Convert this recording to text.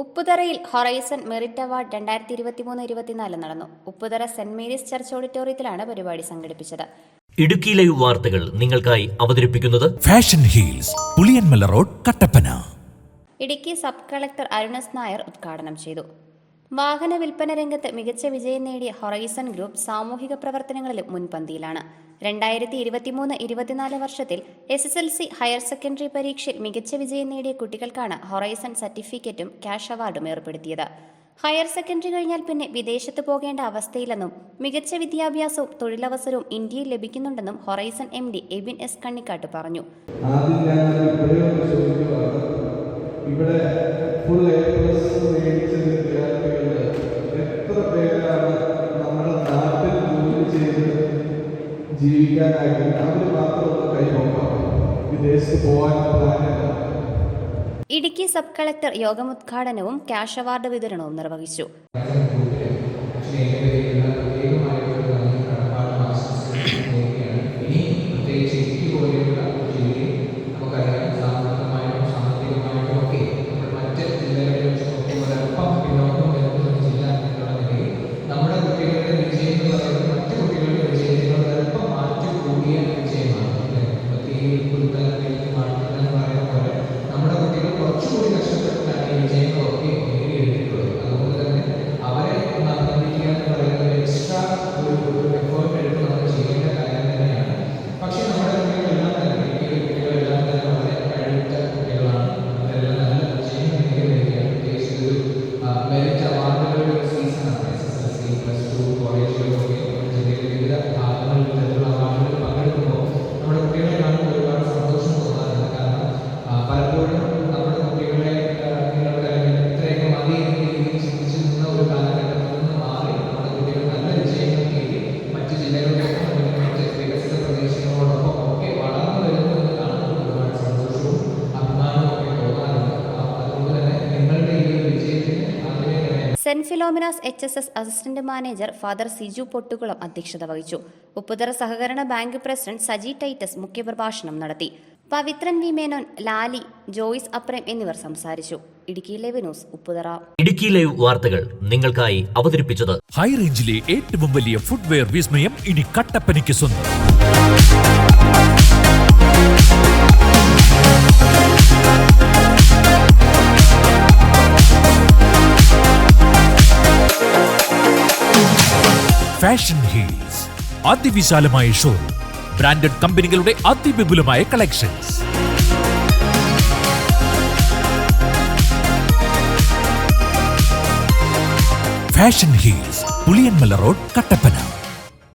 ഉപ്പുതറയിൽ horizon merit award 2023-24 നടന്നു. Upputhara saint Mary's church ഓഡിറ്റോറിയത്തിലാണ് പരിപാടി സംഘടിപ്പിച്ചത്. ഇടുക്കി ലൈവ് വാർത്തകൾ നിങ്ങൾക്കായി അവതരിപ്പിക്കുന്നത് fashion heels, Puliyanmala road, Kattappana. Idukki sub collector Arunas Nair ഉദ്ഘാടനം ചെയ്തു. വാഹന വിൽപ്പന രംഗത്ത് മികച്ച വിജയം നേടിയ ഹൊറൈസൺ ഗ്രൂപ്പ് സാമൂഹിക പ്രവർത്തനങ്ങളിലും മുൻപന്തിയിലാണ്. 2023-24 വർഷത്തിൽ SSLC ഹയർ സെക്കൻഡറി പരീക്ഷയിൽ മികച്ച വിജയം നേടിയ കുട്ടികൾക്കാണ് ഹൊറൈസൺ സർട്ടിഫിക്കറ്റും ക്യാഷ് അവാർഡും ഏർപ്പെടുത്തിയത്. ഹയർ സെക്കൻഡറി കഴിഞ്ഞാൽ പിന്നെ വിദേശത്ത് പോകേണ്ട അവസ്ഥയില്ലെന്നും മികച്ച വിദ്യാഭ്യാസവും തൊഴിലവസരവും ഇന്ത്യയിൽ ലഭിക്കുന്നുണ്ടെന്നും horizon MD Ebin S Kannikkattu പറഞ്ഞു. ഇവിടെ ഫുൾ A+ മേടിച്ച വിദ്യാർത്ഥികൾ എത്ര പേരാണ് നമ്മുടെ നാട്ടിൽ ജോലി ചെയ്ത് ജീവിക്കാനായിട്ട് അവർ മാത്രം കൈവക്കാം, വിദേശത്ത് പോകാൻ പ്ലാനില്ല. ഇടുക്കി സബ് കളക്ടർ യോഗമുദ്ഘാടനവും ക്യാഷ് അവാർഡ് വിതരണവും നിർവഹിച്ചു. Saint Philomena's HSS assistant manager father Siju Pottukulam അധ്യക്ഷത വഹിച്ചു. ഉപ്പുതറ സഹകരണ ബാങ്ക് പ്രസിഡന്റ് സജി ടൈറ്റസ് മുഖ്യപ്രഭാഷണം നടത്തി. പവിത്രൻ വി മേനോൻ, ലാലി, ജോയിസ് അപ്രേം എന്നിവർ സംസാരിച്ചു. Idukki live news, Upputhara. Idukki live വാർത്തകൾ നിങ്ങൾക്കായി അവതരിപ്പിച്ചത് ഹൈ റേഞ്ചിലെ ഏറ്റവും വലിയ ഫുട്വെയർ വിസ്മയം ഇനി കട്ടപ്പനയ്ക്ക് സ്വന്തം. ഫാഷൻ ഹീൽസ്, അതിവിശാലമായ ഷോറൂം, ബ്രാൻഡഡ് കമ്പനികളുടെ അതിവിപുലമായ collections. Fashion heels, Puliyanmala road, Kattappana.